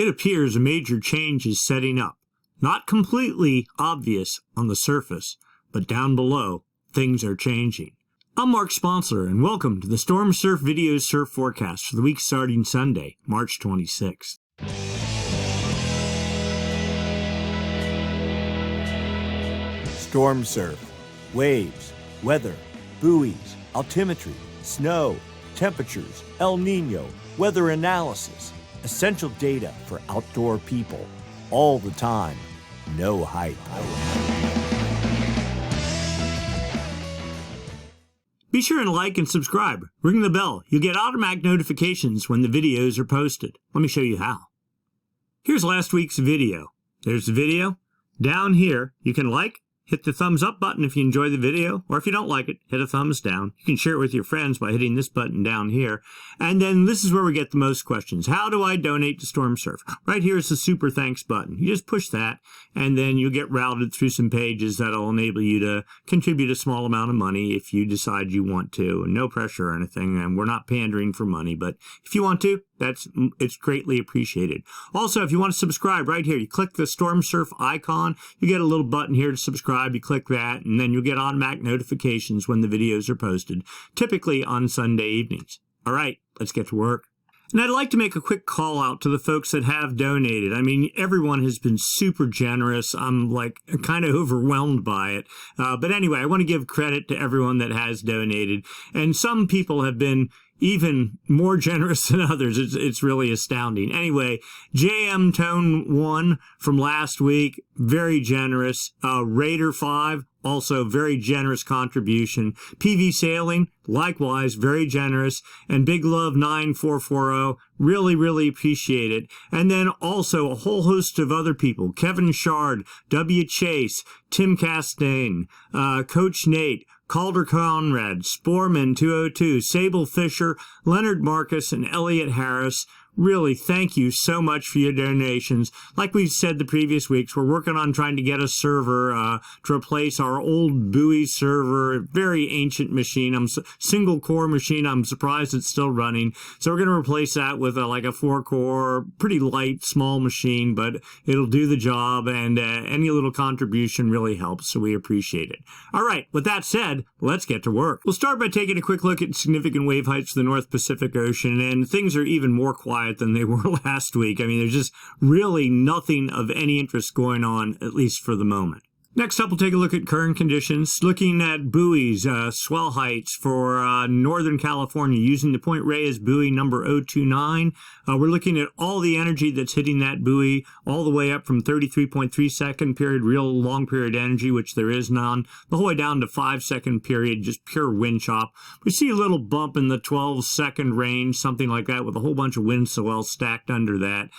It appears a major change is setting up. Not completely obvious on the surface, but down below, things are changing. I'm Mark Sponsler, and welcome to the Stormsurf Video Surf Forecast for the week starting Sunday, March 26th. Stormsurf, waves, weather, buoys, altimetry, snow, temperatures, El Nino, weather analysis, essential data for outdoor people, all the time, no hype. Be sure and like and subscribe. Ring the bell. You'll get automatic notifications when the videos are posted. Let me show you how. Here's last week's video. There's the video. Down here, you can hit the thumbs up button if you enjoy the video, or if you don't like it, hit a thumbs down. You can share it with your friends by hitting this button down here. And then this is where we get the most questions. How do I donate to Stormsurf? Right here is the super thanks button. You just push that, and then you'll get routed through some pages that'll enable you to contribute a small amount of money if you decide you want to. No pressure or anything, and we're not pandering for money, but if you want to, it's greatly appreciated. Also, if you want to subscribe, right here, you click the Stormsurf icon, you get a little button here to subscribe, you click that, and then you'll get automatic notifications when the videos are posted, typically on Sunday evenings. All right, let's get to work. And I'd like to make a quick call out to the folks that have donated. I mean, everyone has been super generous. I'm kind of overwhelmed by it. But anyway, I want to give credit to everyone that has donated. And some people have been even more generous than others. It's really astounding. Anyway, JM Tone 1 from last week, very generous. Raider 5, also very generous contribution. PV Sailing, likewise, very generous. And Big Love 9440, really appreciate it. And then also a whole host of other people. Kevin Shard, W. Chase, Tim Castaigne, Coach Nate, Calder Conrad, Sporman 202, Sable Fisher, Leonard Marcus, and Elliot Harris. Really, thank you so much for your donations. Like we said the previous weeks, we're working on trying to get a server to replace our old buoy server, very ancient machine, single core machine. I'm surprised it's still running. So we're going to replace that with a 4-core, pretty light, small machine, but it'll do the job, and any little contribution really helps, so we appreciate it. All right, with that said, let's get to work. We'll start by taking a quick look at significant wave heights for the North Pacific Ocean, and things are even more quiet than they were last week. I mean, there's just really nothing of any interest going on, at least for the moment. Next up, we'll take a look at current conditions, looking at buoys, swell heights for Northern California using the Point Reyes buoy number 029. We're looking at all the energy that's hitting that buoy all the way up from 33.3 second period, real long period energy, which there is none, the whole way down to 5 second period, just pure wind chop. We see a little bump in the 12 second range, something like that, with a whole bunch of wind swell stacked under that.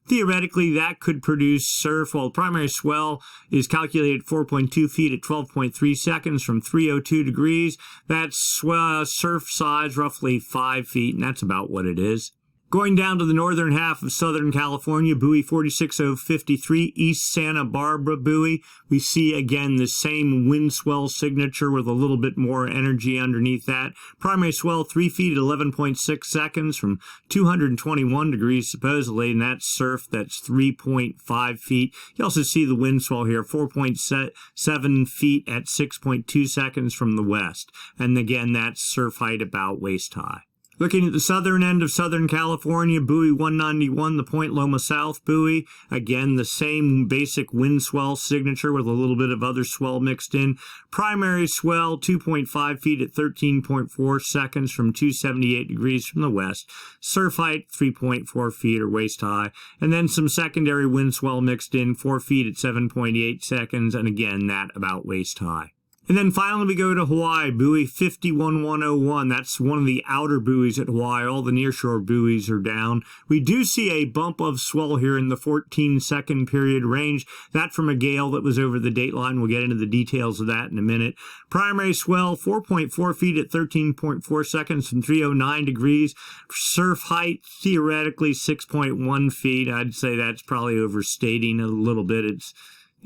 Theoretically, that could produce surf. Well, primary swell is calculated at 4.2 feet at 12.3 seconds from 302 degrees. That's surf size roughly 5 feet, and that's about what it is. Going down to the northern half of Southern California, buoy 46053, East Santa Barbara buoy, we see again the same wind swell signature with a little bit more energy underneath that. Primary swell 3 feet at 11.6 seconds from 221 degrees supposedly, and that's surf that's 3.5 feet. You also see the wind swell here, 4.7 feet at 6.2 seconds from the west. And again, that's surf height about waist high. Looking at the southern end of Southern California, buoy 191, the Point Loma South buoy. Again, the same basic wind swell signature with a little bit of other swell mixed in. Primary swell 2.5 feet at 13.4 seconds from 278 degrees from the west. Surf height 3.4 feet or waist high. And then some secondary wind swell mixed in, 4 feet at 7.8 seconds. And again, that about waist high. And then finally we go to Hawaii, buoy 51101. That's one of the outer buoys at Hawaii. All the nearshore buoys are down. We do see a bump of swell here in the 14-second period range. That from a gale that was over the dateline. We'll get into the details of that in a minute. Primary swell 4.4 feet at 13.4 seconds from 309 degrees. Surf height theoretically 6.1 feet. I'd say that's probably overstating a little bit.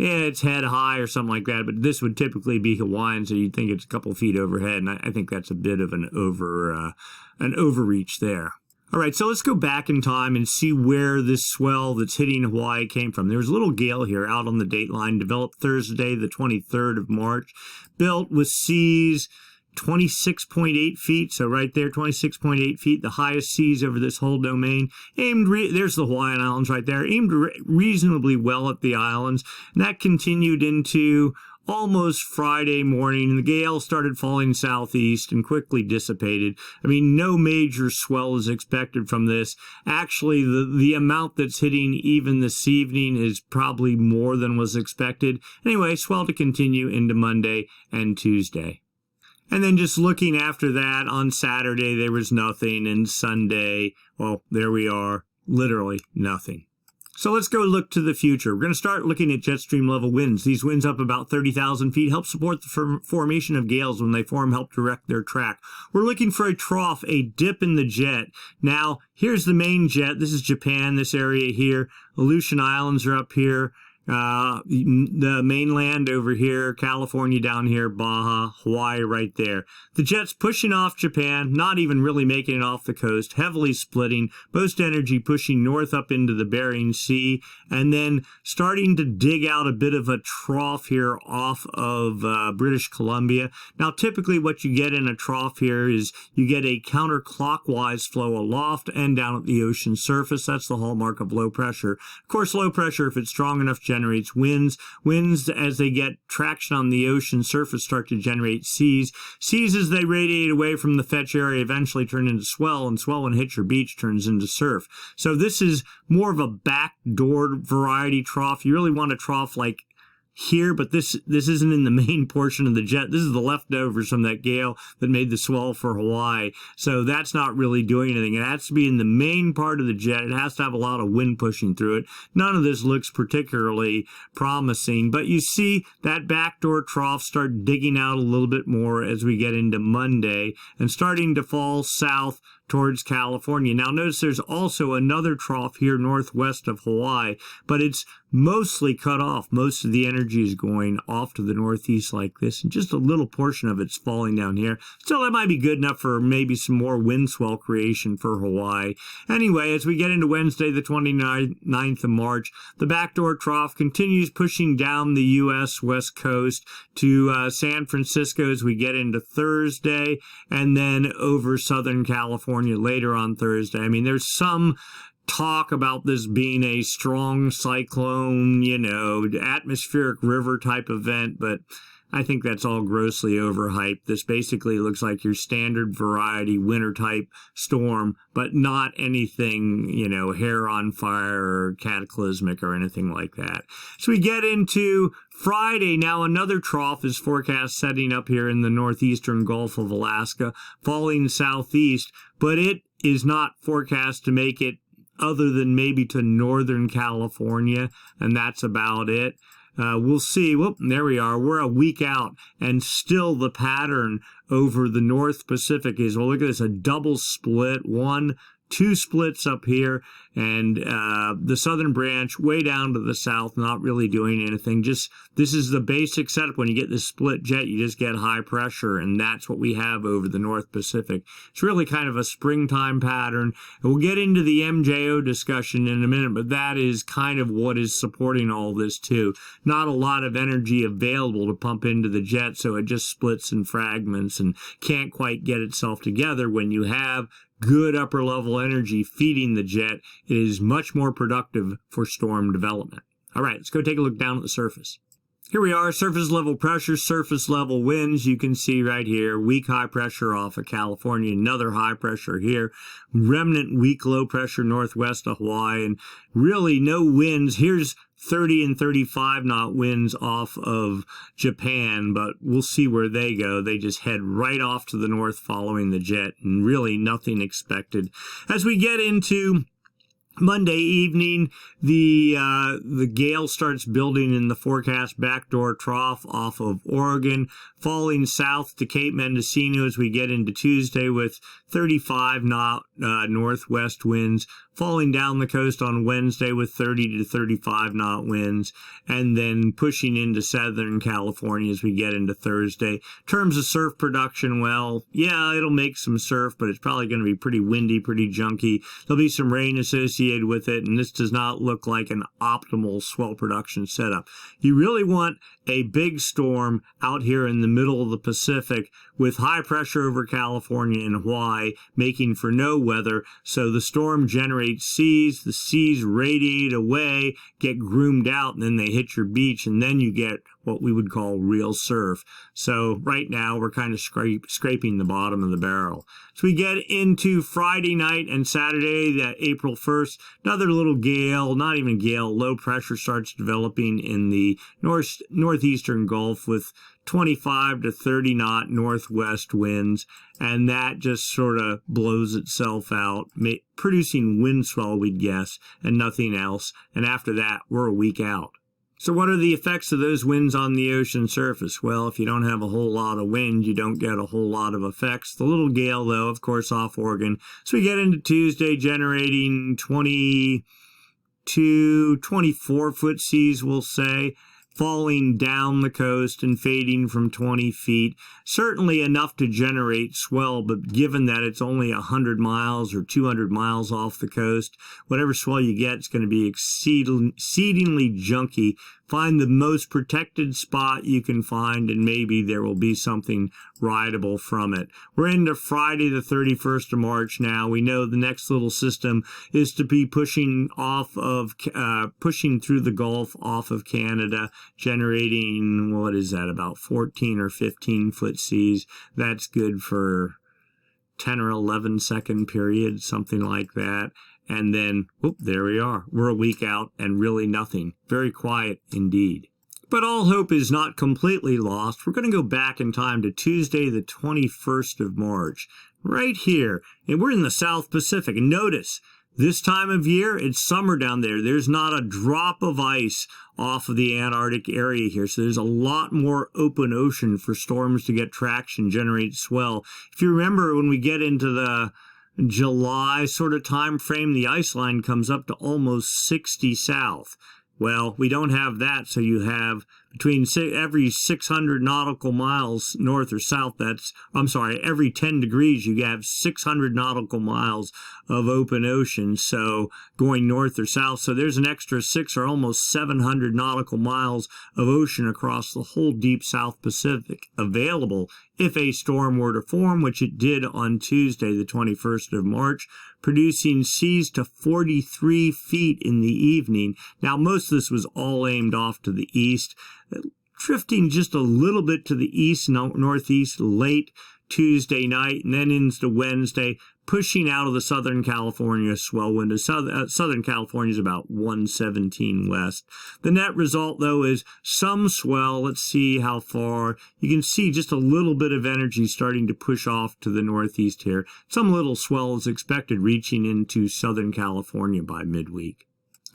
It's head high or something like that, but this would typically be Hawaiian, so you'd think it's a couple feet overhead, and I think that's a bit of an overreach there. All right, so let's go back in time and see where this swell that's hitting Hawaii came from. There was a little gale here out on the dateline, developed Thursday, the 23rd of March, built with seas 26.8 feet, so right there, 26.8 feet, the highest seas over this whole domain. There's the Hawaiian Islands right there, aimed reasonably well at the islands, and that continued into almost Friday morning, and the gale started falling southeast and quickly dissipated. I mean, no major swell is expected from this. Actually, the amount that's hitting even this evening is probably more than was expected. Anyway, swell to continue into Monday and Tuesday. And then just looking after that, on Saturday there was nothing, and Sunday, well, there we are, literally nothing. So let's go look to the future. We're going to start looking at jet stream level winds. These winds up about 30,000 feet help support the formation of gales. When they form, help direct their track. We're looking for a trough, a dip in the jet. Now, here's the main jet. This is Japan, this area here. Aleutian Islands are up here. The mainland over here, California down here, Baja, Hawaii right there. The jet's pushing off Japan, not even really making it off the coast, heavily splitting, most energy pushing north up into the Bering Sea, and then starting to dig out a bit of a trough here off of British Columbia. Now, typically what you get in a trough here is you get a counterclockwise flow aloft and down at the ocean surface. That's the hallmark of low pressure. Of course, low pressure, if it's strong enough, generates winds. Winds, as they get traction on the ocean surface, start to generate seas. Seas, as they radiate away from the fetch area, eventually turn into swell, and swell, when it hits your beach, turns into surf. So this is more of a backdoor variety trough. You really want a trough like here, but this isn't in the main portion of the jet. This is the leftovers from that gale that made the swell for Hawaii. So that's not really doing anything. It has to be in the main part of the jet. It has to have a lot of wind pushing through it. None of this looks particularly promising, but you see that backdoor trough start digging out a little bit more as we get into Monday and starting to fall south towards California. Now notice there's also another trough here northwest of Hawaii, but it's mostly cut off. Most of the energy is going off to the northeast like this, and just a little portion of it's falling down here. So that might be good enough for maybe some more wind swell creation for Hawaii. Anyway, as we get into Wednesday, the 29th of March, the backdoor trough continues pushing down the U.S. west coast to San Francisco as we get into Thursday, and then over Southern California later on Thursday. I mean, there's some talk about this being a strong cyclone, atmospheric river type event, but I think that's all grossly overhyped. This basically looks like your standard variety winter type storm, but not anything, hair on fire or cataclysmic or anything like that. So we get into Friday. Now another trough is forecast setting up here in the northeastern Gulf of Alaska, falling southeast, but it is not forecast to make it other than maybe to northern California, and that's about it. We'll see. Whoop, there we are. We're a week out, and still the pattern over the North Pacific is, well, look at this, a double split, two splits up here, and the southern branch way down to the south, not really doing anything. Just, this is the basic setup. When you get this split jet, you just get high pressure, and that's what we have over the North Pacific. It's really kind of a springtime pattern, and we'll get into the MJO discussion in a minute, but that is kind of what is supporting all this too. Not a lot of energy available to pump into the jet, so it just splits and fragments and can't quite get itself together. When you have good upper level energy feeding the jet, it is much more productive for storm development. All right, let's go take a look down at the surface. Here we are, surface level pressure, surface level winds. You can see right here, weak high pressure off of California, another high pressure here, remnant weak low pressure northwest of Hawaii, and really no winds. Here's 30 and 35 knot winds off of Japan, but we'll see where they go. They just head right off to the north following the jet, and really nothing expected. As we get into Monday evening, the gale starts building in the forecast backdoor trough off of Oregon, falling south to Cape Mendocino as we get into Tuesday with 35 knot northwest winds, falling down the coast on Wednesday with 30 to 35 knot winds, and then pushing into Southern California as we get into Thursday. In terms of surf production, well, yeah, it'll make some surf, but it's probably going to be pretty windy, pretty junky. There'll be some rain associated with it, and this does not look like an optimal swell production setup. You really want a big storm out here in the middle of the Pacific with high pressure over California and Hawaii, making for no weather. So the storm generates seas, the seas radiate away, get groomed out, and then they hit your beach, and then you get what we would call real surf. So right now we're kind of scraping the bottom of the barrel. So we get into Friday night and Saturday, that April 1st, another little gale, not even gale, low pressure starts developing in the northeastern Gulf with 25 to 30 knot northwest winds, and that just sort of blows itself out, producing wind swell, we'd guess, and nothing else. And after that, we're a week out. So what are the effects of those winds on the ocean surface? Well, if you don't have a whole lot of wind, you don't get a whole lot of effects. The little gale, though, of course, off Oregon. So we get into Tuesday generating 22, 24-foot seas, we'll say, falling down the coast and fading from 20 feet. Certainly enough to generate swell, but given that it's only 100 miles or 200 miles off the coast, whatever swell you get is going to be exceedingly junky. Find the most protected spot you can find, and maybe there will be something rideable from it. We're into Friday the 31st of March now. We know the next little system is to be pushing through the Gulf off of Canada, generating, what is that, about 14 or 15 foot seas. That's good for 10 or 11 second period, something like that. And then, whoop, there we are. We're a week out and really nothing. Very quiet indeed. But all hope is not completely lost. We're going to go back in time to Tuesday, the 21st of March, right here. And we're in the South Pacific. And notice, this time of year, it's summer down there. There's not a drop of ice off of the Antarctic area here. So there's a lot more open ocean for storms to get traction, generate swell. If you remember, when we get into the July sort of time frame, the ice line comes up to almost 60 south. Well, we don't have that, so you have between every 600 nautical miles north or south, every 10 degrees, you have 600 nautical miles of open ocean, so going north or south. So there's an extra 6 or almost 700 nautical miles of ocean across the whole deep South Pacific available if a storm were to form, which it did on Tuesday, the 21st of March, producing seas to 43 feet in the evening. Now, most of this was all aimed off to the east, drifting just a little bit to the east, northeast late Tuesday night, and then into Wednesday, pushing out of the Southern California swell window. Southern California is about 117 west. The net result, though, is some swell. Let's see how far. You can see just a little bit of energy starting to push off to the northeast here. Some little swell is expected reaching into Southern California by midweek.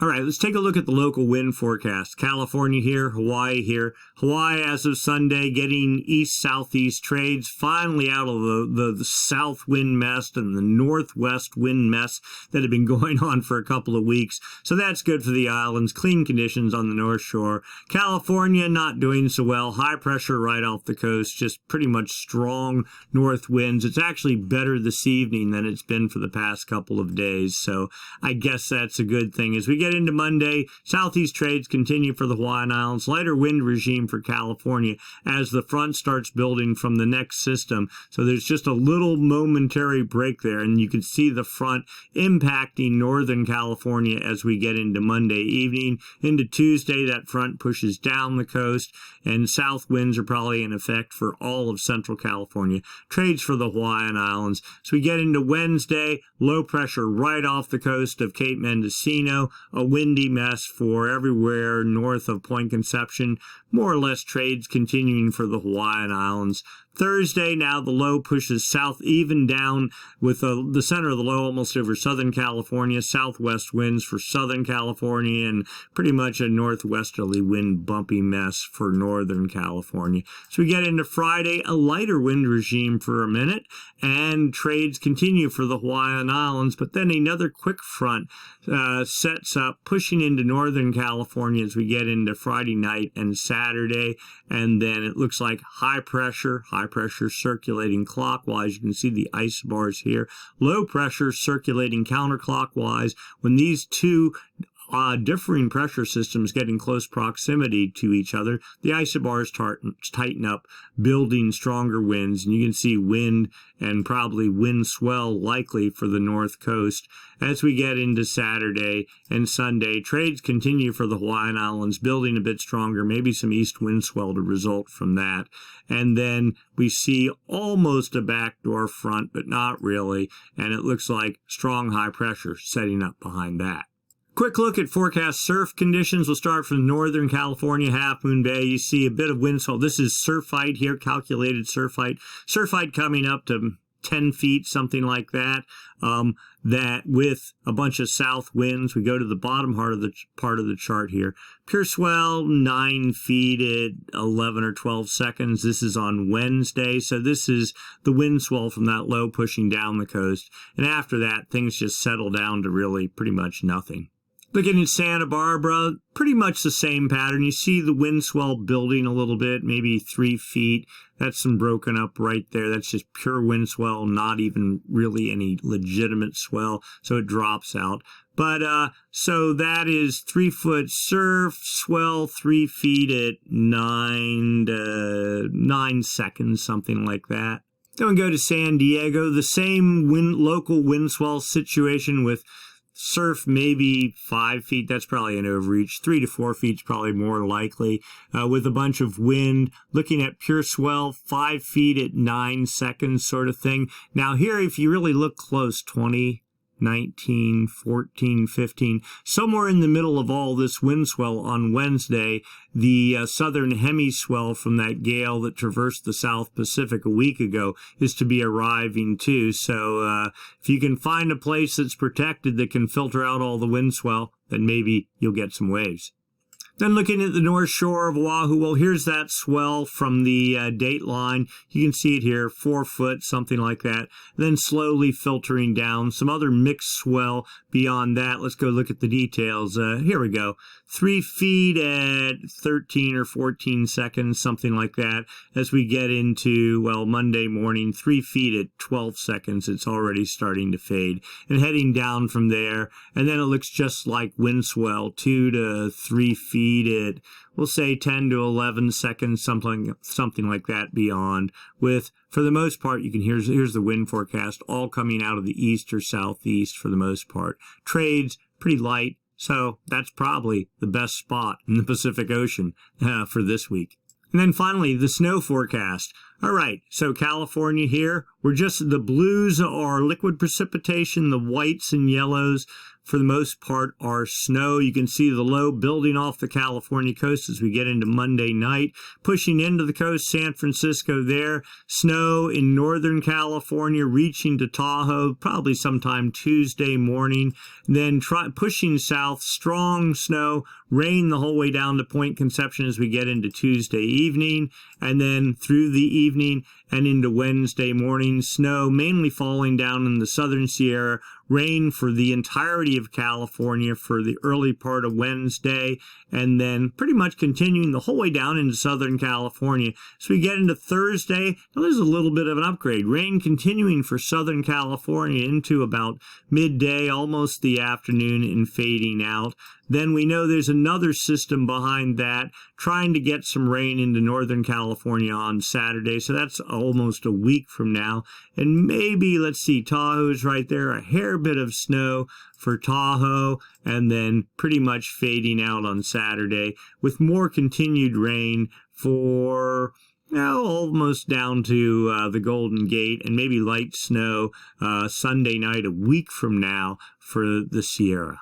All right, let's take a look at the local wind forecast. California here, Hawaii here. Hawaii, as of Sunday, getting east-southeast trades, finally out of the south wind mess and the northwest wind mess that had been going on for a couple of weeks. So that's good for the islands. Clean conditions on the North Shore. California not doing so well. High pressure right off the coast, just pretty much strong north winds. It's actually better this evening than it's been for the past couple of days. So I guess that's a good thing. As we get into Monday, southeast trades continue for the Hawaiian Islands, lighter wind regime for California as the front starts building from the next system. So there's just a little momentary break there, and you can see the front impacting Northern California as we get into Monday evening. Into Tuesday, that front pushes down the coast, and south winds are probably in effect for all of Central California. Trades for the Hawaiian Islands. So we get into Wednesday, low pressure right off the coast of Cape Mendocino, a windy mess for everywhere north of Point Conception. More or less trades continuing for the Hawaiian Islands. Thursday, now the low pushes south, even down with the center of the low almost over Southern California, southwest winds for Southern California, and pretty much a northwesterly wind bumpy mess for Northern California. So we get into Friday, a lighter wind regime for a minute, and trades continue for the Hawaiian Islands, but then another quick front sets up, pushing into Northern California as we get into Friday night and Saturday, and then it looks like high pressure circulating clockwise. You can see the isobars here. Low pressure circulating counterclockwise. When these two differing pressure systems get in close proximity to each other, the isobars tighten up, building stronger winds, and you can see wind and probably wind swell likely for the north coast. As we get into Saturday and Sunday, trades continue for the Hawaiian Islands, building a bit stronger, maybe some east wind swell to result from that. And then we see almost a backdoor front, but not really, and it looks like strong high pressure setting up behind that. Quick look at forecast surf conditions. We'll start from Northern California, Half Moon Bay. You see a bit of wind swell. This is surf height here, calculated surf height. Surf height coming up to 10 feet, something like that. That with a bunch of south winds. We go to the bottom part of the chart here. Pure swell, 9 feet at 11 or 12 seconds. This is on Wednesday. So this is the wind swell from that low pushing down the coast. And after that, things just settle down to really pretty much nothing. Looking at Santa Barbara, pretty much the same pattern. You see the wind swell building a little bit, maybe 3 feet. That's some broken up right there. That's just pure wind swell, not even really any legitimate swell, so it drops out. But so that is 3 foot surf, swell 3 feet at 9 seconds, something like that. Then we go to San Diego, the same local wind swell situation with surf maybe 5 feet. That's probably an overreach. 3 to 4 feet is probably more likely, with a bunch of wind. Looking at pure swell, 5 feet at 9 seconds sort of thing. Now here, if you really look close, 20, 19, 14, 15, somewhere in the middle of all this wind swell on Wednesday, the southern hemiswell from that gale that traversed the South Pacific a week ago is to be arriving too. So if you can find a place that's protected that can filter out all the wind swell, then maybe you'll get some waves. Then looking at the north shore of Oahu, well, here's that swell from the date line. You can see it here, 4 foot, something like that. Then slowly filtering down. Some other mixed swell beyond that. Let's go look at the details. Here we go. 3 feet at 13 or 14 seconds, something like that. As we get into, well, Monday morning, 3 feet at 12 seconds. It's already starting to fade. And heading down from there. And then it looks just like wind swell, 2 to 3 feet at, we'll say 10 to 11 seconds, something like that beyond. With, for the most part, you can here's the wind forecast, all coming out of the east or southeast for the most part. Trades pretty light, so that's probably the best spot in the Pacific Ocean for this week. And then finally, the snow forecast. All right, so California here, the blues are liquid precipitation, the whites and yellows for the most part are snow. You can see the low building off the California coast as we get into Monday night. Pushing into the coast, San Francisco there. Snow in Northern California reaching to Tahoe probably sometime Tuesday morning. Then pushing south, strong snow, rain the whole way down to Point Conception as we get into Tuesday evening. And then through the evening and into Wednesday morning, snow mainly falling down in the southern Sierra, rain for the entirety of California for the early part of Wednesday, and then pretty much continuing the whole way down into Southern California. So we get into Thursday, now there's a little bit of an upgrade. Rain continuing for Southern California into about midday, almost the afternoon, and fading out. Then we know there's another system behind that trying to get some rain into Northern California on Saturday. So that's almost a week from now. And maybe, let's see, Tahoe's right there, a hair bit of snow for Tahoe, and then pretty much fading out on Saturday with more continued rain for almost down to the Golden Gate, and maybe light snow Sunday night a week from now for the Sierra.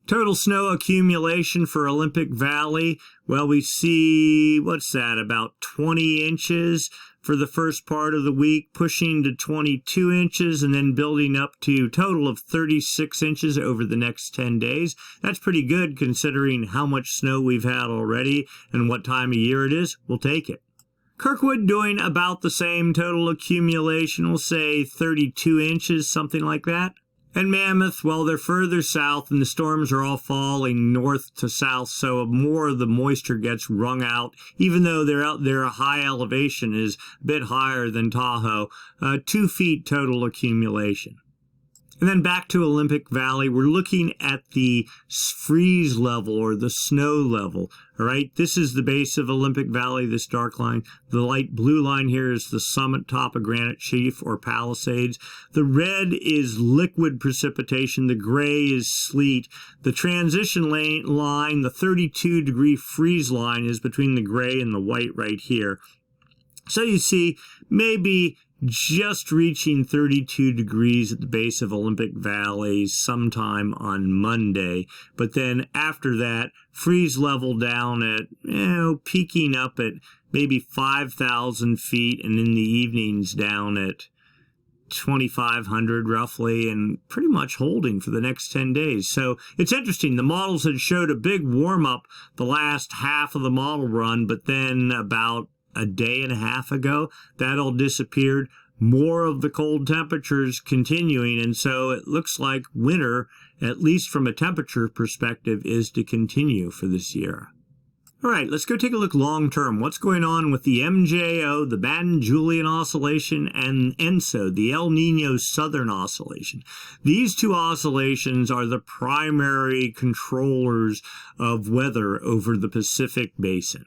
Total snow accumulation for Olympic Valley, well, we see, what's that, about 20 inches for the first part of the week, pushing to 22 inches and then building up to a total of 36 inches over the next 10 days. That's pretty good considering how much snow we've had already and what time of year it is. We'll take it. Kirkwood doing about the same total accumulation, we'll say 32 inches, something like that. And Mammoth, well, they're further south and the storms are all falling north to south, so more of the moisture gets wrung out, even though they're out there. A high elevation is a bit higher than Tahoe, 2 feet total accumulation. And then back to Olympic Valley, we're looking at the freeze level or the snow level. All right, this is the base of Olympic Valley, this dark line. The light blue line here is the summit top of Granite Chief or Palisades. The red is liquid precipitation. The gray is sleet. The transition line, the 32-degree freeze line, is between the gray and the white right here. So you see, maybe just reaching 32 degrees at the base of Olympic Valley sometime on Monday. But then after that, freeze level down at, peaking up at maybe 5,000 feet, and in the evenings down at 2,500 roughly, and pretty much holding for the next 10 days. So it's interesting. The models had showed a big warm-up the last half of the model run, but then about a day and a half ago, that all disappeared. More of the cold temperatures continuing, and so it looks like winter, at least from a temperature perspective, is to continue for this year. All right, let's go take a look long term. What's going on with the MJO, the Madden Julian Oscillation, and ENSO, the El Nino Southern Oscillation? These two oscillations are the primary controllers of weather over the Pacific Basin.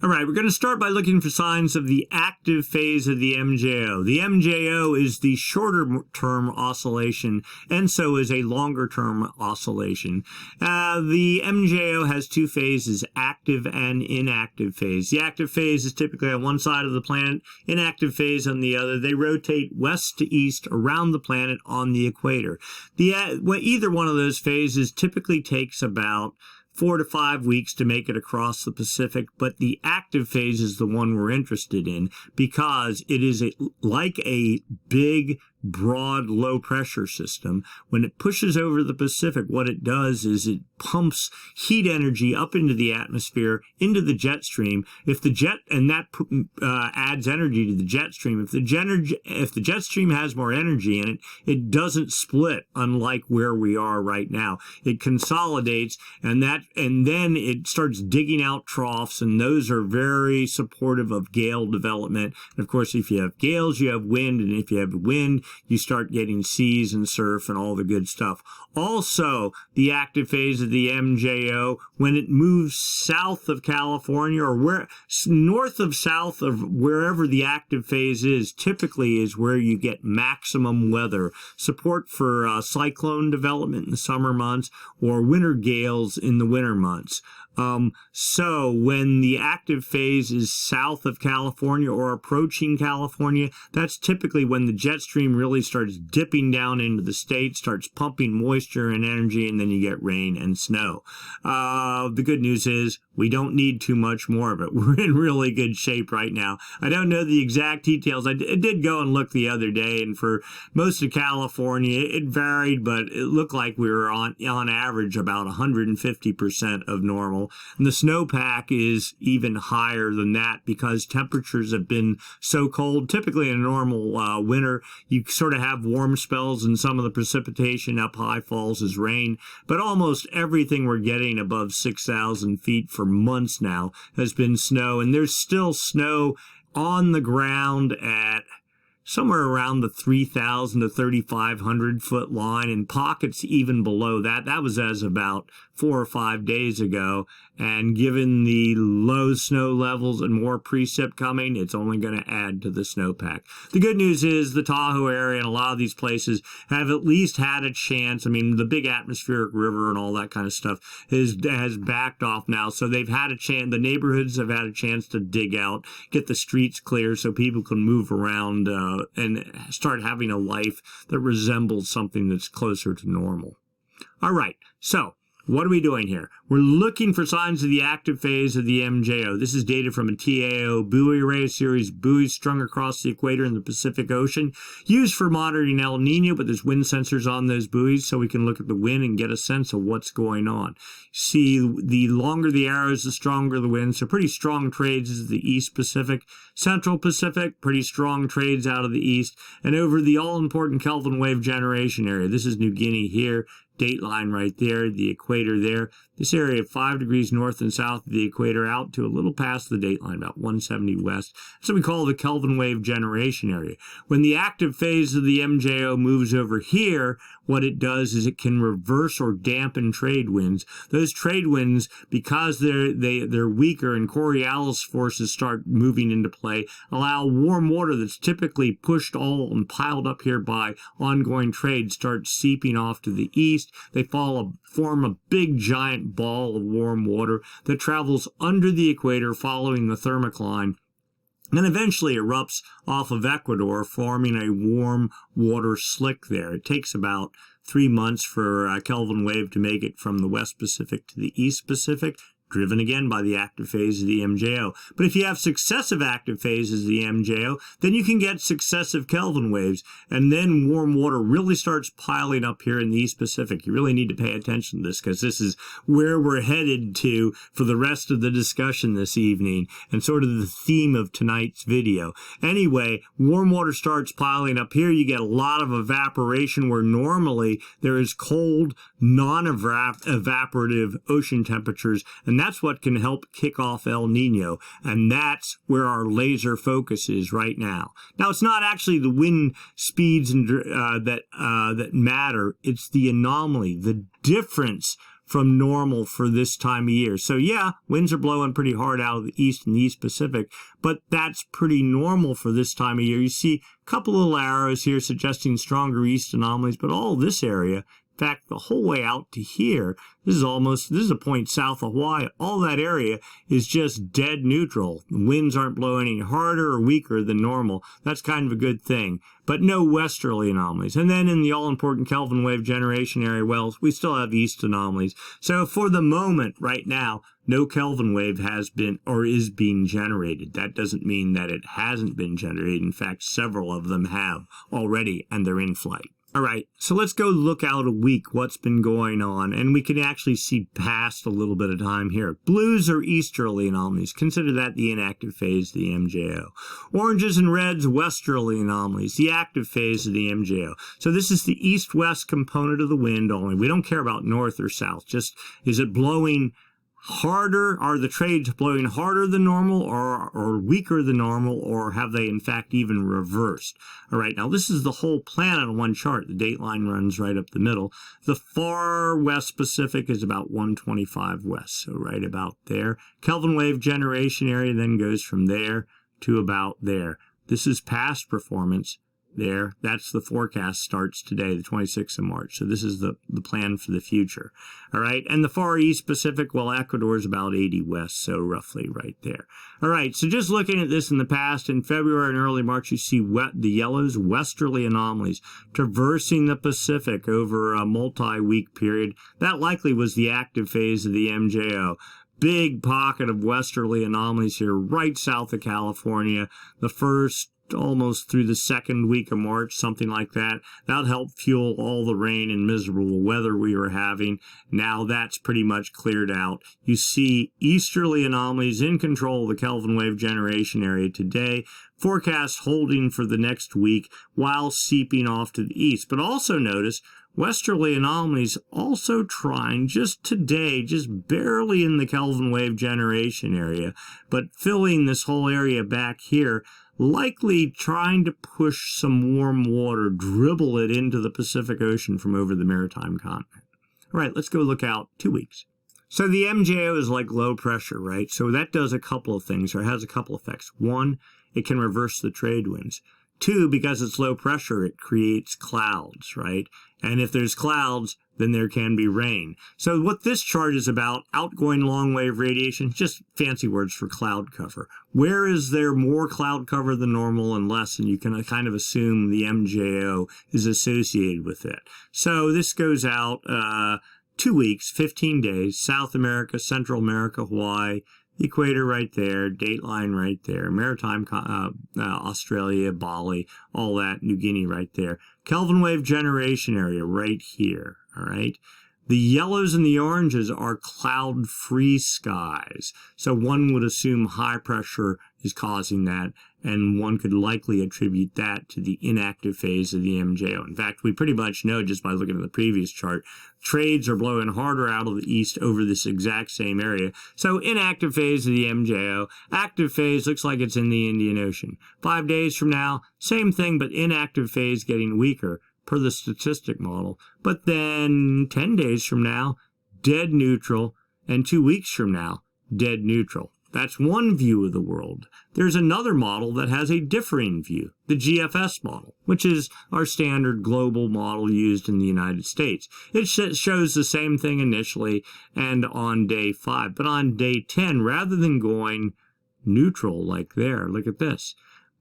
All right, we're going to start by looking for signs of the active phase of the MJO. The MJO is the shorter-term oscillation, and so is a longer-term oscillation. The MJO has two phases, active and inactive phase. The active phase is typically on one side of the planet, inactive phase on the other. They rotate west to east around the planet on the equator. Either one of those phases typically takes about 4 to 5 weeks to make it across the Pacific, but the active phase is the one we're interested in because it is like a big, broad, low-pressure system. When it pushes over the Pacific, what it does is it pumps heat energy up into the atmosphere, into the jet stream. And that adds energy to the jet stream. If the jet stream has more energy in it, it doesn't split, unlike where we are right now. It consolidates, and then it starts digging out troughs, and those are very supportive of gale development. And of course, if you have gales, you have wind, and if you have wind, you start getting seas and surf and all the good stuff. Also, the active phase of the MJO, when it moves south of California or north of south of wherever the active phase is, typically is where you get maximum weather. Support for cyclone development in the summer months or winter gales in the winter months. So when the active phase is south of California or approaching California, that's typically when the jet stream really starts dipping down into the state, starts pumping moisture and energy, and then you get rain and snow. The good news is we don't need too much more of it. We're in really good shape right now. I don't know the exact details. I did go and look the other day, and for most of California, it varied, but it looked like we were on average about 150% of normal. And the snowpack is even higher than that because temperatures have been so cold. Typically in a normal winter, you sort of have warm spells and some of the precipitation up high falls as rain. But almost everything we're getting above 6,000 feet for months now has been snow. And there's still snow on the ground at somewhere around the 3,000 to 3,500 foot line, and pockets even below that. That was as about 4 or 5 days ago. And given the low snow levels and more precip coming, it's only going to add to the snowpack. The good news is the Tahoe area and a lot of these places have at least had a chance. I mean, the big atmospheric river and all that kind of stuff has backed off now. So they've had a chance, the neighborhoods have had a chance to dig out, get the streets clear so people can move around and start having a life that resembles something that's closer to normal. All right, so what are we doing here? We're looking for signs of the active phase of the MJO. This is data from a TAO buoy array series, buoys strung across the equator in the Pacific Ocean, used for monitoring El Nino, but there's wind sensors on those buoys so we can look at the wind and get a sense of what's going on. See, the longer the arrows, the stronger the wind. So pretty strong trades is the East Pacific. Central Pacific, pretty strong trades out of the east. And over the all-important Kelvin wave generation area. This is New Guinea here. Date line right there, the equator there. This area 5 degrees north and south of the equator out to a little past the date line, about 170 west. That's what we call the Kelvin wave generation area. When the active phase of the MJO moves over here, what it does is it can reverse or dampen trade winds. Those trade winds, because they're weaker and Coriolis forces start moving into play, allow warm water that's typically pushed all and piled up here by ongoing trade start seeping off to the east. They form a big giant ball of warm water that travels under the equator following the thermocline and eventually erupts off of Ecuador, forming a warm water slick there. It takes about 3 months for a Kelvin wave to make it from the West Pacific to the East Pacific, driven again by the active phase of the MJO. But if you have successive active phases of the MJO, then you can get successive Kelvin waves, and then warm water really starts piling up here in the East Pacific. You really need to pay attention to this, because this is where we're headed to for the rest of the discussion this evening, and sort of the theme of tonight's video. Anyway, warm water starts piling up here. You get a lot of evaporation where normally there is cold, non-evaporative ocean temperatures, and that's what can help kick off El Nino, and that's where our laser focus is right now. Now, it's not actually the wind speeds that matter. It's the anomaly, the difference from normal for this time of year. So yeah, winds are blowing pretty hard out of the east and the East Pacific, but that's pretty normal for this time of year. You see a couple little arrows here suggesting stronger east anomalies, but all this area, in fact, the whole way out to here, this is a point south of Hawaii. All that area is just dead neutral. The winds aren't blowing any harder or weaker than normal. That's kind of a good thing. But no westerly anomalies. And then in the all-important Kelvin wave generation area, well, we still have east anomalies. So for the moment, right now, no Kelvin wave has been or is being generated. That doesn't mean that it hasn't been generated. In fact, several of them have already, and they're in flight. All right, so let's go look out a week what's been going on, and we can actually see past a little bit of time here. Blues are easterly anomalies. Consider that the inactive phase of the MJO. Oranges and reds, westerly anomalies, the active phase of the MJO. So this is the east-west component of the wind only. We don't care about north or south. Just, is it blowing harder? Are the trades blowing harder than normal or weaker than normal, or have they in fact even reversed? All right, now this is the whole planet on one chart. The date line runs right up the middle. The far west Pacific is about 125 west, so right about there. Kelvin wave generation area then goes from there to about there. This is past performance. There, that's the forecast starts today, the 26th of March. So this is the plan for the future. All right, and the far east Pacific, well, Ecuador is about 80 west, so roughly right there. All right, so just looking at this in the past, in February and early March, you see the yellows, westerly anomalies, traversing the Pacific over a multi-week period. That likely was the active phase of the MJO. Big pocket of westerly anomalies here, right south of California. The first almost through the second week of March, something like that. That helped fuel all the rain and miserable weather we were having. Now that's pretty much cleared out. You see easterly anomalies in control of the Kelvin wave generation area today. Forecast holding for the next week while seeping off to the east. But also notice westerly anomalies also trying just today, just barely in the Kelvin wave generation area, but filling this whole area back here, likely trying to push some warm water, dribble it into the Pacific Ocean from over the maritime continent. All right, let's go look out 2 weeks. So the MJO is like low pressure, right? So that does a couple of things, or has a couple effects. One, it can reverse the trade winds. Two, because it's low pressure, it creates clouds, right? And if there's clouds, then there can be rain. So what this chart is about, outgoing long wave radiation, just fancy words for cloud cover. Where is there more cloud cover than normal and less? And you can kind of assume the MJO is associated with it. So this goes out 2 weeks, 15 days, South America, Central America, Hawaii, the equator right there, dateline right there, maritime Australia, Bali, all that, New Guinea right there. Kelvin wave generation area right here, all right? The yellows and the oranges are cloud-free skies. So one would assume high pressure is causing that, and one could likely attribute that to the inactive phase of the MJO. In fact, we pretty much know just by looking at the previous chart, trades are blowing harder out of the east over this exact same area. So inactive phase of the MJO, active phase looks like it's in the Indian Ocean. 5 days from now, same thing, but inactive phase getting weaker per the statistic model. But then 10 days from now, dead neutral, and 2 weeks from now, dead neutral. That's one view of the world. There's another model that has a differing view, the GFS model, which is our standard global model used in the United States. It shows the same thing initially and on day 5. But on day 10, rather than going neutral like there, look at this.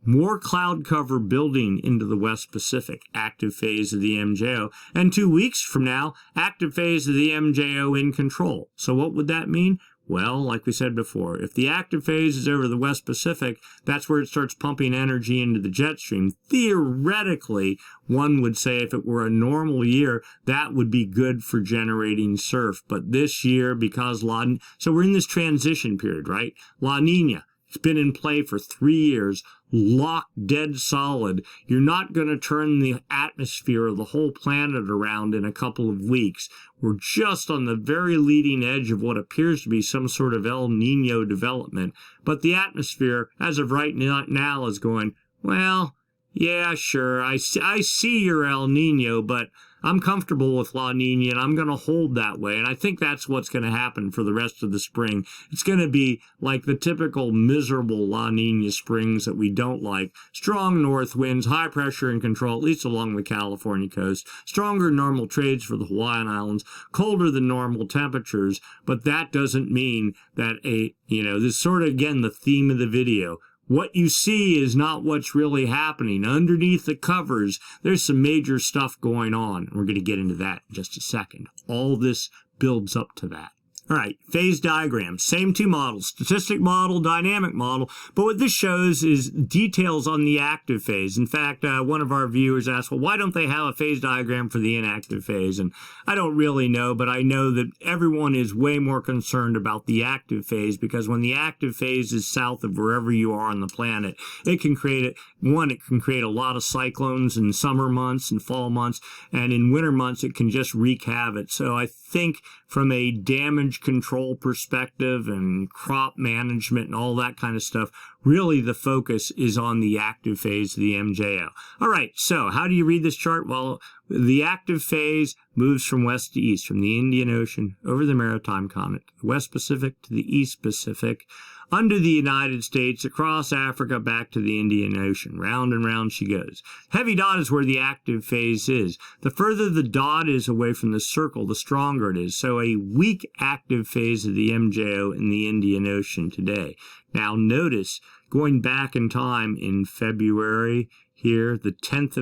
More cloud cover building into the West Pacific, active phase of the MJO. And 2 weeks from now, active phase of the MJO in control. So what would that mean? Well, like we said before, if the active phase is over the West Pacific, that's where it starts pumping energy into the jet stream. Theoretically, one would say if it were a normal year, that would be good for generating surf. But this year, because so we're in this transition period, right? La Nina. It's been in play for 3 years, locked dead solid. You're not going to turn the atmosphere of the whole planet around in a couple of weeks. We're just on the very leading edge of what appears to be some sort of El Nino development. But the atmosphere, as of right now, is going, well, yeah, sure, I see your El Nino, but I'm comfortable with La Nina, and I'm going to hold that way. And I think that's what's going to happen for the rest of the spring. It's going to be like the typical miserable La Nina springs that we don't like. Strong north winds, high pressure and control, at least along the California coast. Stronger than normal trades for the Hawaiian Islands. Colder than normal temperatures. But that doesn't mean that this is sort of, again, the theme of the video. What you see is not what's really happening. Underneath the covers, there's some major stuff going on. We're going to get into that in just a second. All this builds up to that. All right, phase diagram, same two models, statistic model, dynamic model, but what this shows is details on the active phase. In fact, one of our viewers asked, well, why don't they have a phase diagram for the inactive phase? And I don't really know, but I know that everyone is way more concerned about the active phase because when the active phase is south of wherever you are on the planet, it can create a lot of cyclones in summer months and fall months, and in winter months it can just wreak havoc. So I think from a damage control perspective and crop management and all that kind of stuff, really the focus is on the active phase of the MJO. All right, so how do you read this chart? Well, the active phase moves from west to east, from the Indian Ocean over the maritime continent, the West Pacific to the East Pacific, under the United States, across Africa, back to the Indian Ocean. Round and round she goes. Heavy dot is where the active phase is. The further the dot is away from the circle, the stronger it is. So a weak active phase of the MJO in the Indian Ocean today. Now notice, going back in time in February here, the 10th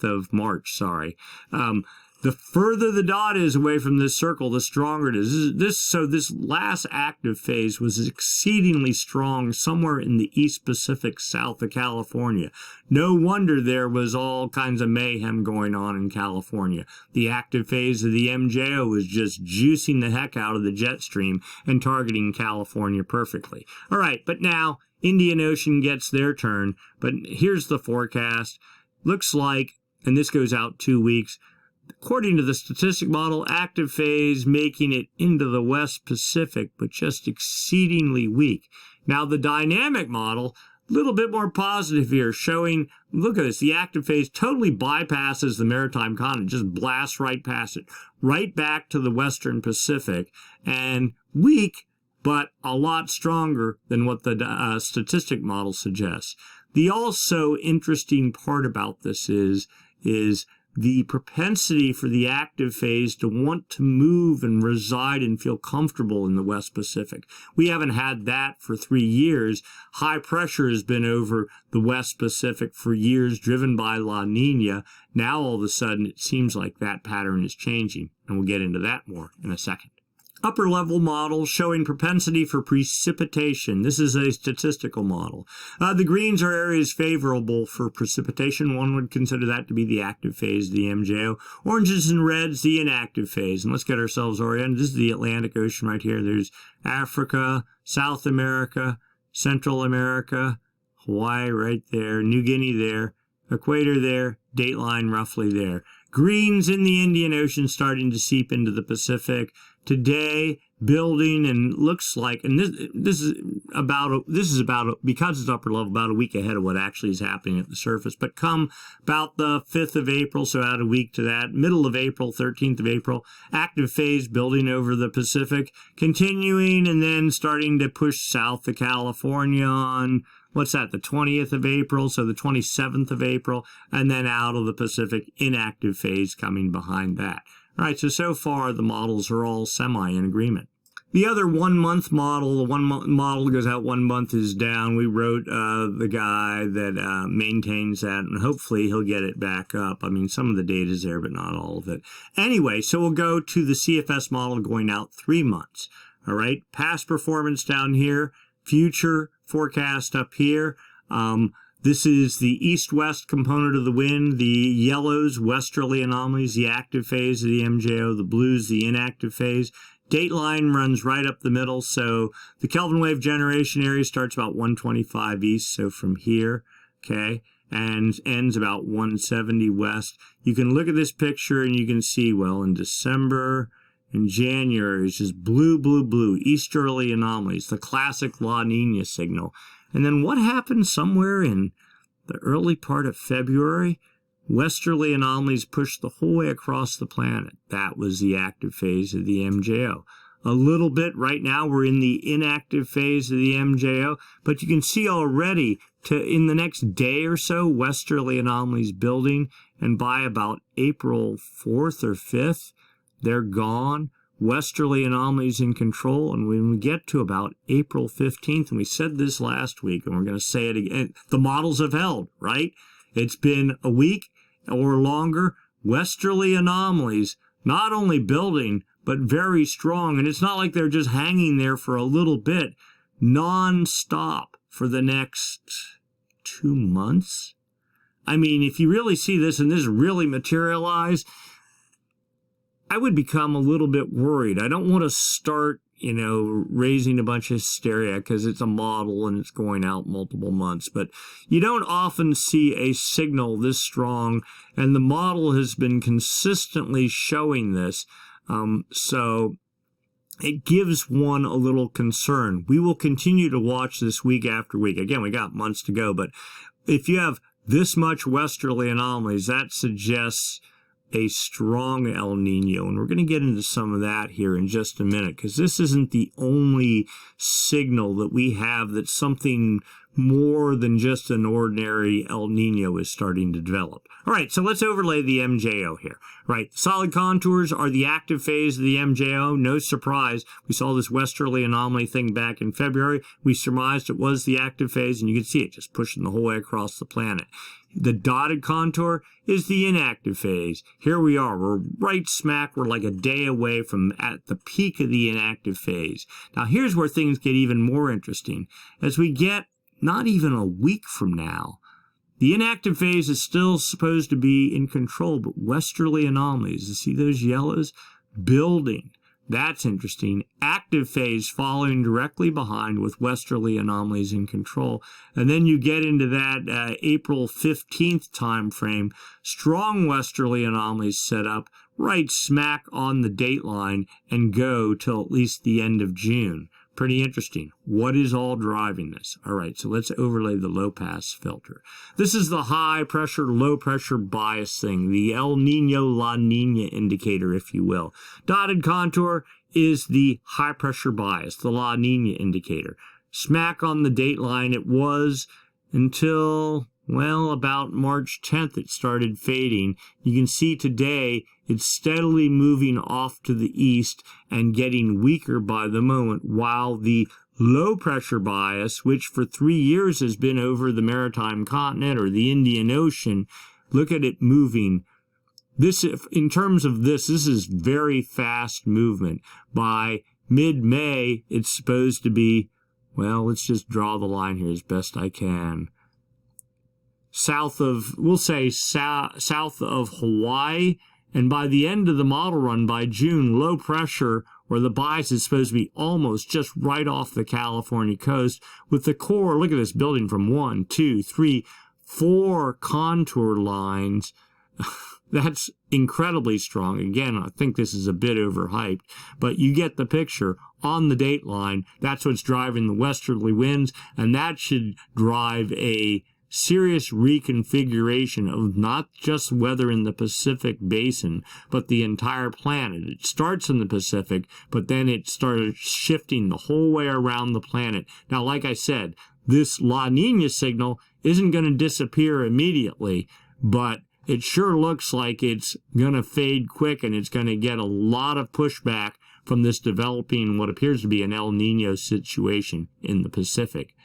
of March, sorry. The further the dot is away from this circle, the stronger it is. This last active phase was exceedingly strong somewhere in the East Pacific south of California. No wonder there was all kinds of mayhem going on in California. The active phase of the MJO was just juicing the heck out of the jet stream and targeting California perfectly. All right, but now Indian Ocean gets their turn. But here's the forecast. Looks like, and this goes out 2 weeks, according to the statistic model, active phase making it into the West Pacific, but just exceedingly weak. Now, the dynamic model, a little bit more positive here, showing, look at this, the active phase totally bypasses the maritime continent, just blasts right past it, right back to the Western Pacific, and weak, but a lot stronger than what the statistic model suggests. The also interesting part about this is the propensity for the active phase to want to move and reside and feel comfortable in the West Pacific. We haven't had that for 3 years. High pressure has been over the West Pacific for years, driven by La Nina. Now, all of a sudden, it seems like that pattern is changing, and we'll get into that more in a second. Upper level model showing propensity for precipitation. This is a statistical model. The greens are areas favorable for precipitation. One would consider that to be the active phase of the MJO. Oranges and reds, the inactive phase. And let's get ourselves oriented. This is the Atlantic Ocean right here. There's Africa, South America, Central America, Hawaii right there, New Guinea there, equator there, dateline roughly there. Greens in the Indian Ocean starting to seep into the Pacific. Today, building, and looks like, and this is about because it's upper level, about a week ahead of what actually is happening at the surface. But come about the 5th of April, so add a week to that, middle of April, 13th of April, active phase building over the Pacific, continuing and then starting to push south to California on, what's that, the 20th of April, so the 27th of April, and then out of the Pacific, inactive phase coming behind that. All right, so far the models are all semi in agreement. The other 1 month model, the 1 month model goes out 1 month is down. We wrote the guy that maintains that, and hopefully he'll get it back up. I mean, some of the data is there, but not all of it. Anyway, so we'll go to the CFS model going out 3 months. All right, past performance down here, future forecast up here. This is the east-west component of the wind, the yellows, westerly anomalies, the active phase of the MJO, the blues, the inactive phase. Dateline runs right up the middle, so the Kelvin wave generation area starts about 125 east, so from here, okay, and ends about 170 west. You can look at this picture and you can see, well, in December and January, it's just blue, blue, blue, easterly anomalies, the classic La Nina signal. And then what happened somewhere in the early part of February? Westerly anomalies pushed the whole way across the planet. That was the active phase of the MJO. A little bit right now we're in the inactive phase of the MJO, but you can see already in the next day or so, westerly anomalies building, and by about April 4th or 5th, they're gone. Westerly anomalies in control, and when we get to about April 15th, and we said this last week, and we're going to say it again, the models have held, right? It's been a week or longer. Westerly anomalies, not only building, but very strong, and it's not like they're just hanging there for a little bit, non-stop for the next 2 months. I mean, if you really see this, and this really materialize, I would become a little bit worried. I don't want to start, raising a bunch of hysteria because it's a model and it's going out multiple months. But you don't often see a signal this strong, and the model has been consistently showing this. So it gives one a little concern. We will continue to watch this week after week. Again, we got months to go, but if you have this much westerly anomalies, that suggests a strong El Nino, and we're going to get into some of that here in just a minute, because this isn't the only signal that we have that something more than just an ordinary El Nino is starting to develop. All right, so let's overlay the MJO here. Right, solid contours are the active phase of the MJO. No surprise, we saw this westerly anomaly thing back in February. We surmised it was the active phase, and you can see it just pushing the whole way across the planet. The dotted contour is the inactive phase. Here we are. We're right smack. We're like a day away from at the peak of the inactive phase. Now, here's where things get even more interesting. As we get not even a week from now, the inactive phase is still supposed to be in control, but westerly anomalies, you see those yellows? Building. That's interesting. Active phase following directly behind with westerly anomalies in control. And then you get into that April 15th time frame. Strong westerly anomalies set up right smack on the date line and go till at least the end of June. Pretty interesting. What is all driving this? All right, so let's overlay the low-pass filter. This is the high-pressure, low-pressure bias thing, the El Nino, La Nina indicator, if you will. Dotted contour is the high-pressure bias, the La Nina indicator. Smack on the date line it was until, well, about March 10th it started fading. You can see today it's steadily moving off to the east and getting weaker by the moment, while the low pressure bias, which for 3 years has been over the maritime continent or the Indian Ocean, look at it moving. This, in terms of this is very fast movement. By mid-May, it's supposed to be, well, let's just draw the line here as best I can. South of, we'll say south of Hawaii, and by the end of the model run, by June, low pressure, or the bias, is supposed to be almost just right off the California coast, with the core, look at this, building from 1, 2, 3, 4 contour lines. That's incredibly strong. Again, I think this is a bit overhyped, but you get the picture. On the date line, that's what's driving the westerly winds, and that should drive a serious reconfiguration of not just weather in the Pacific Basin, but the entire planet. It starts in the Pacific, but then it started shifting the whole way around the planet. Now, like I said, this La Nina signal isn't going to disappear immediately, but it sure looks like it's going to fade quick, and it's going to get a lot of pushback from this developing what appears to be an El Nino situation in the Pacific.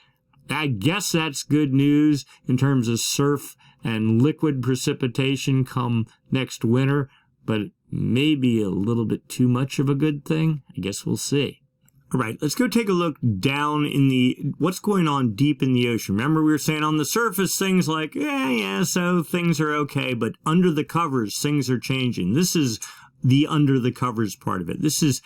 I guess that's good news in terms of surf and liquid precipitation come next winter, but maybe a little bit too much of a good thing. I guess we'll see. All right, let's go take a look down in what's going on deep in the ocean. Remember, we were saying on the surface things like, yeah, so things are okay, but under the covers, things are changing. This is the under the covers part of it. This is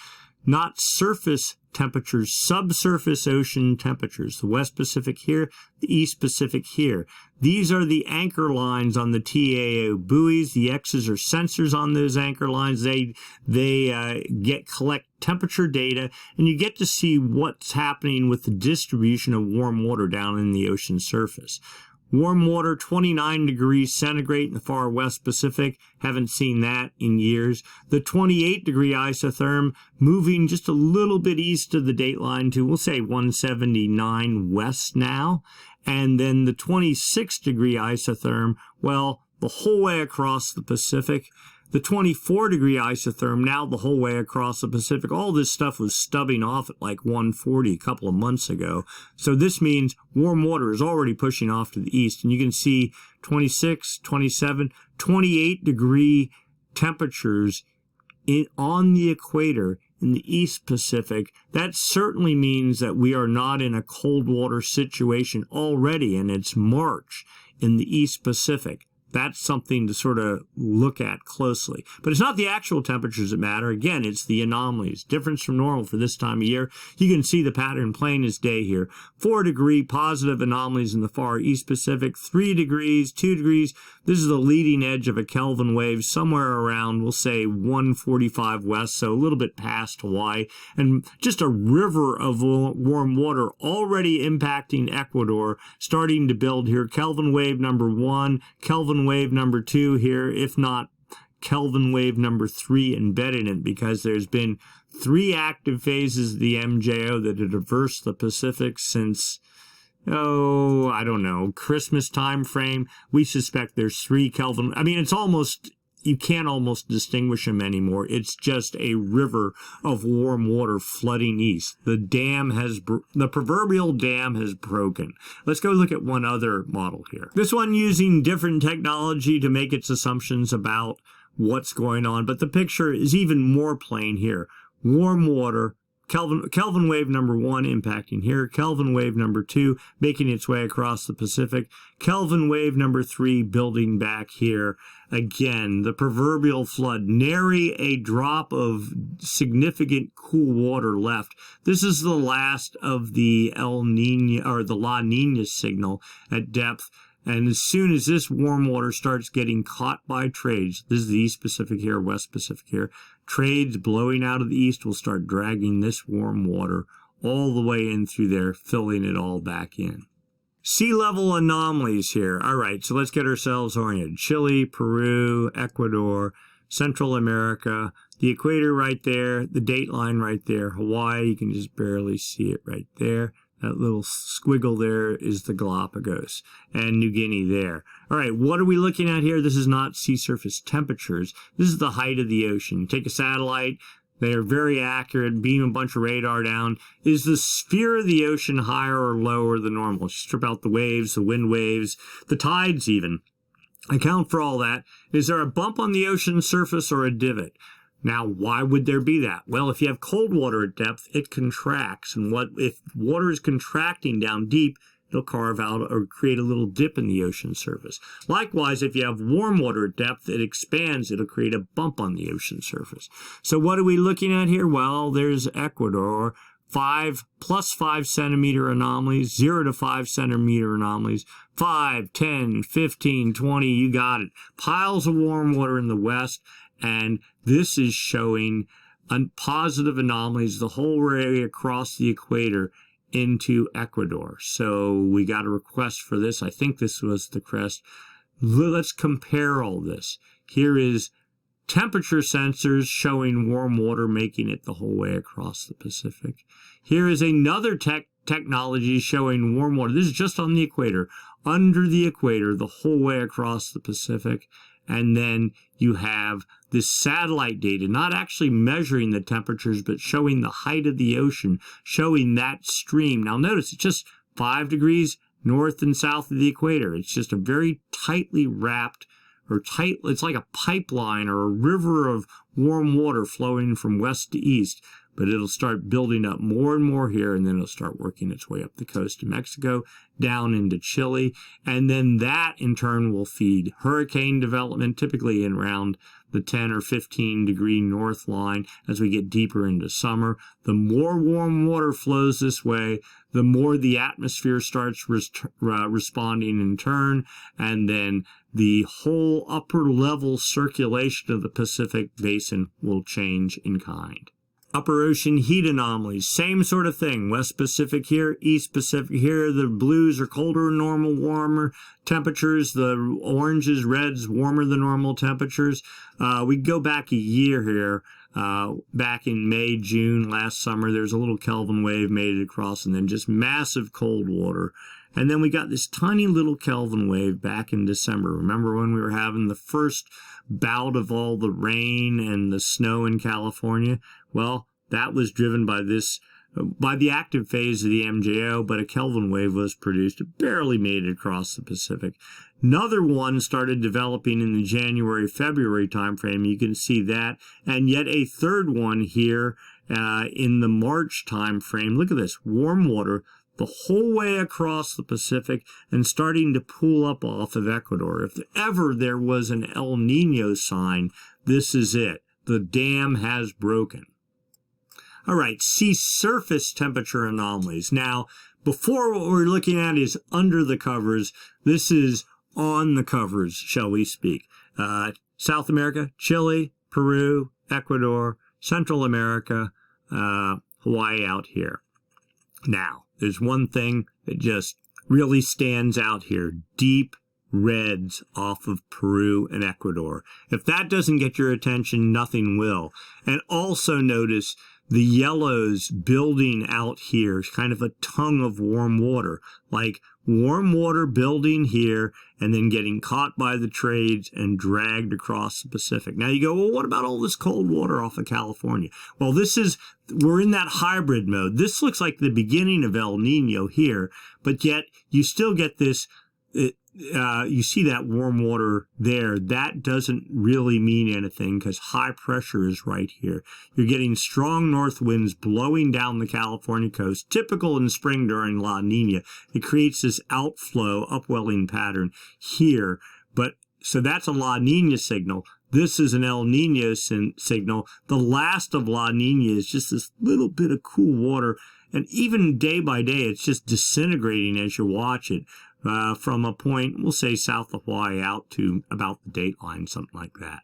not surface temperatures, subsurface ocean temperatures. The West Pacific here, the East Pacific here. These are the anchor lines on the TAO buoys. The X's are sensors on those anchor lines. They collect temperature data, and you get to see what's happening with the distribution of warm water down in the ocean surface. Warm water, 29 degrees centigrade in the far West Pacific. Haven't seen that in years. The 28-degree isotherm moving just a little bit east of the dateline to, we'll say, 179 west now. And then the 26-degree isotherm, well, the whole way across the Pacific. The 24-degree isotherm, now the whole way across the Pacific. All this stuff was stubbing off at like 140 a couple of months ago. So this means warm water is already pushing off to the east. And you can see 26, 27, 28-degree temperatures on the equator in the East Pacific. That certainly means that we are not in a cold water situation already, and it's March in the East Pacific. That's something to sort of look at closely. But it's not the actual temperatures that matter. Again, it's the anomalies. Difference from normal for this time of year. You can see the pattern plain as day here. 4-degree positive anomalies in the far East Pacific. 3 degrees, 2 degrees. This is the leading edge of a Kelvin wave, somewhere around, we'll say, 145 west, so a little bit past Hawaii. And just a river of warm water already impacting Ecuador, starting to build here. Kelvin wave number 1, Kelvin wave number 2 here, if not Kelvin wave number 3 embedded in it, because there's been 3 active phases of the MJO that have traversed the Pacific since, I don't know, Christmas time frame. We suspect there's 3 Kelvin. I mean, it's almost, you can't almost distinguish them anymore. It's just a river of warm water flooding east. The proverbial dam has broken. Let's go look at one other model here. This one using different technology to make its assumptions about what's going on, but the picture is even more plain here. Warm water, Kelvin wave number 1 impacting here, Kelvin wave number 2 making its way across the Pacific, Kelvin wave number 3 building back here. Again, the proverbial flood, nary a drop of significant cool water left. This is the last of the El Nino or the La Nina signal at depth. And as soon as this warm water starts getting caught by trades, this is the East Pacific here, West Pacific here, trades blowing out of the east will start dragging this warm water all the way in through there, filling it all back in. Sea level anomalies here. All right, so let's get ourselves oriented. Chile, Peru, Ecuador, Central America, the equator right there, the date line right there. Hawaii, you can just barely see it right there. That little squiggle there is the Galapagos and New Guinea there. All right, what are we looking at here? This is not sea surface temperatures. This is the height of the ocean. Take a satellite. They're very accurate. Beam a bunch of radar down. Is the sphere of the ocean higher or lower than normal? Strip out the waves, the wind waves, the tides even. Account for all that. Is there a bump on the ocean surface or a divot? Now, why would there be that? Well, if you have cold water at depth, it contracts. And if water is contracting down deep, it'll carve out or create a little dip in the ocean surface. Likewise, if you have warm water at depth, it expands. It'll create a bump on the ocean surface. So what are we looking at here? Well, there's Ecuador. 5 plus 5 centimeter anomalies, 0 to 5 centimeter anomalies, 5, 10, 15, 20, you got it. Piles of warm water in the west. And this is showing positive anomalies the whole way across the equator into Ecuador. So we got a request for this. I think this was the crest. Let's compare all this. Here is temperature sensors showing warm water making it the whole way across the Pacific. Here is another technology showing warm water. This is just on the equator, under the equator, the whole way across the Pacific. And then you have this satellite data, not actually measuring the temperatures, but showing the height of the ocean, showing that stream. Now notice it's just 5 degrees north and south of the equator. It's just a very tightly wrapped it's like a pipeline or a river of warm water flowing from west to east. But it'll start building up more and more here, and then it'll start working its way up the coast of Mexico, down into Chile, and then that in turn will feed hurricane development, typically in around the 10 or 15 degree north line as we get deeper into summer. The more warm water flows this way, the more the atmosphere starts responding in turn, and then the whole upper level circulation of the Pacific basin will change in kind. Upper ocean heat anomalies, same sort of thing. West Pacific here, East Pacific here. The blues are colder than normal, warmer temperatures. The oranges, reds, warmer than normal temperatures. We go back a year here. Back in May, June, last summer, there's a little Kelvin wave made it across, and then just massive cold water. And then we got this tiny little Kelvin wave back in December. Remember when we were having the first bout of all the rain and the snow in California? Well, that was driven by the active phase of the MJO, but a Kelvin wave was produced. It barely made it across the Pacific. Another one started developing in the January-February timeframe. You can see that. And yet a third one here in the March timeframe. Look at this, warm water the whole way across the Pacific and starting to pool up off of Ecuador. If ever there was an El Nino sign, this is it. The dam has broken. All right, sea surface temperature anomalies. Now, before what we're looking at is under the covers. This is on the covers, shall we speak. South America, Chile, Peru, Ecuador, Central America, Hawaii out here. Now, there's one thing that just really stands out here. Deep reds off of Peru and Ecuador. If that doesn't get your attention, nothing will. And also notice the yellows building out here, kind of a tongue of warm water, like warm water building here and then getting caught by the trades and dragged across the Pacific. Now you go, well, what about all this cold water off of California? Well, we're in that hybrid mode. This looks like the beginning of El Nino here, but yet you still get this, you see that warm water there. That doesn't really mean anything because high pressure is right here. You're getting strong north winds blowing down the California coast, typical in spring during La Nina. It creates this outflow, upwelling pattern here. So that's a La Nina signal. This is an El Nino signal. The last of La Nina is just this little bit of cool water. And even day by day, it's just disintegrating as you watch it. From a point, we'll say south of Hawaii out to about the date line, something like that.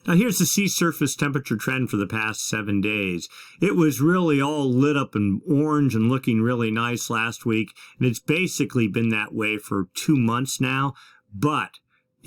Now here's the sea surface temperature trend for the past 7 days. It was really all lit up in orange and looking really nice last week, and it's basically been that way for 2 months now. But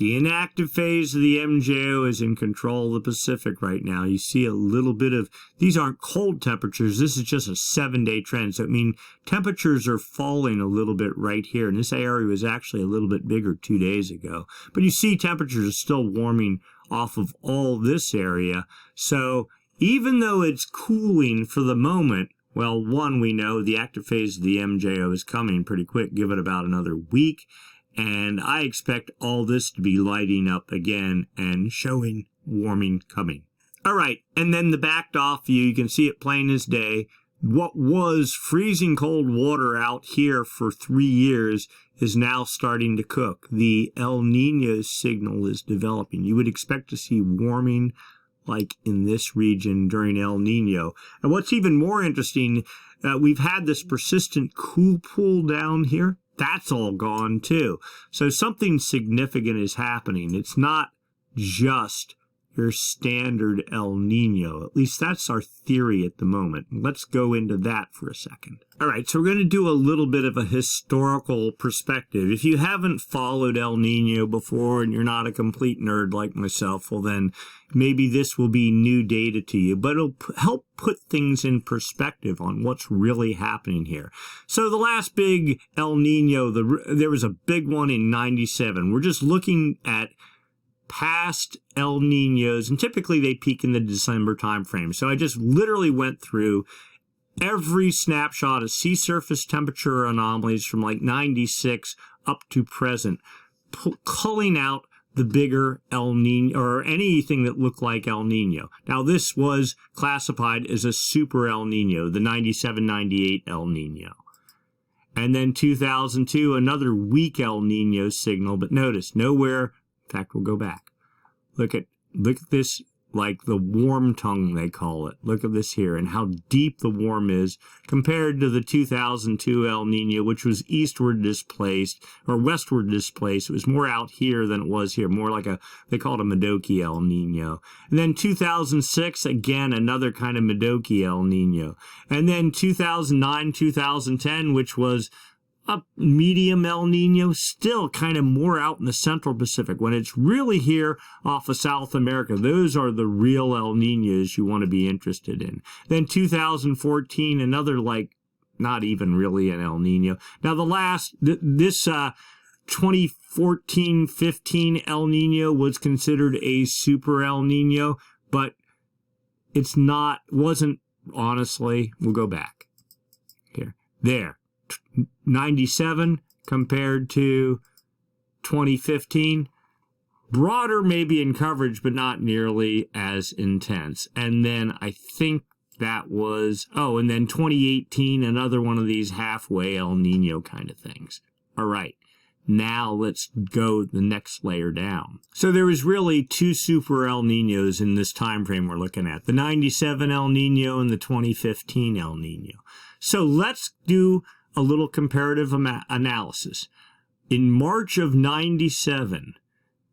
The inactive phase of the MJO is in control of the Pacific right now. You see a little bit of, these aren't cold temperatures. This is just a 7-day trend. So, I mean, temperatures are falling a little bit right here. And this area was actually a little bit bigger 2 days ago. But you see temperatures are still warming off of all this area. So even though it's cooling for the moment, well, one, we know the active phase of the MJO is coming pretty quick. Give it about another week. And I expect all this to be lighting up again and showing warming coming. All right, and then the backed off view, you can see it plain as day. What was freezing cold water out here for 3 years is now starting to cook. The El Nino signal is developing. You would expect to see warming like in this region during El Nino. And what's even more interesting, we've had this persistent cool pool down here. That's all gone too. So something significant is happening. It's not just your standard El Nino. At least that's our theory at the moment. Let's go into that for a second. All right, so we're going to do a little bit of a historical perspective. If you haven't followed El Nino before and you're not a complete nerd like myself, well then maybe this will be new data to you, but it'll help put things in perspective on what's really happening here. So the last big El Nino, there was a big one in 97. We're just looking at past El Ninos, and typically they peak in the December timeframe. So I just literally went through every snapshot of sea surface temperature anomalies from like 96 up to present, culling out the bigger El Nino or anything that looked like El Nino. Now this was classified as a super El Nino, the 97-98 El Nino. And then 2002, another weak El Nino signal, but notice nowhere. In fact, we'll go back. Look at this, like the warm tongue they call it. Look at this here and how deep the warm is compared to the 2002 El Nino, which was eastward displaced or westward displaced. It was more out here than it was here, more like they call it a Modoki El Nino. And then 2006, again, another kind of Modoki El Nino. And then 2009, 2010, which was a medium El Nino, still kind of more out in the central Pacific. When it's really here off of South America, those are the real El Ninos you want to be interested in. Then 2014, another like not even really an El Nino. Now the last, this 2014-15 El Nino was considered a super El Nino, but it's not, wasn't, honestly. We'll go back here. There. 97 compared to 2015, broader maybe in coverage, but not nearly as intense. And then I think that was, and then 2018, another one of these halfway El Nino kind of things. All right, now let's go the next layer down. So there was really two super El Ninos in this time frame we're looking at, the 97 El Nino and the 2015 El Nino. So let's do a little comparative analysis. In March of 97,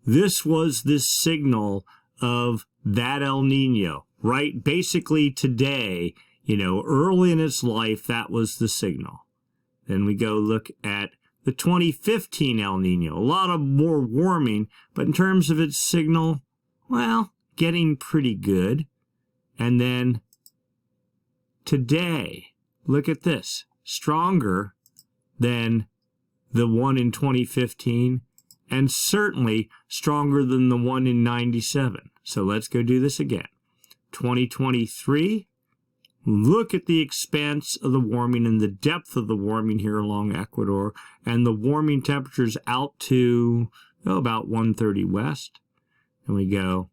this was this signal of that El Nino, right? Basically today, early in its life, that was the signal. Then we go look at the 2015 El Nino, a lot of more warming, but in terms of its signal, well, getting pretty good. And then today, look at this. Stronger than the one in 2015 and certainly stronger than the one in 97. So let's go do this again. 2023, look at the expanse of the warming and the depth of the warming here along Ecuador and the warming temperatures out to about 130 west. And we go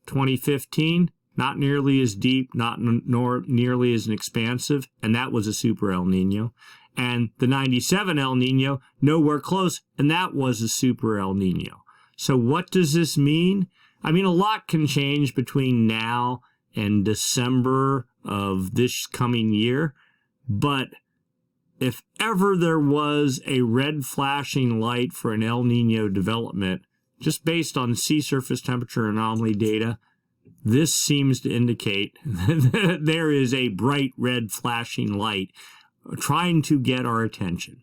2015. Not nearly as deep, nor nearly as expansive, and that was a super El Nino. And the 97 El Nino, nowhere close, and that was a super El Nino. So what does this mean? I mean, a lot can change between now and December of this coming year, but if ever there was a red flashing light for an El Nino development, just based on sea surface temperature anomaly data, this seems to indicate that there is a bright red flashing light trying to get our attention.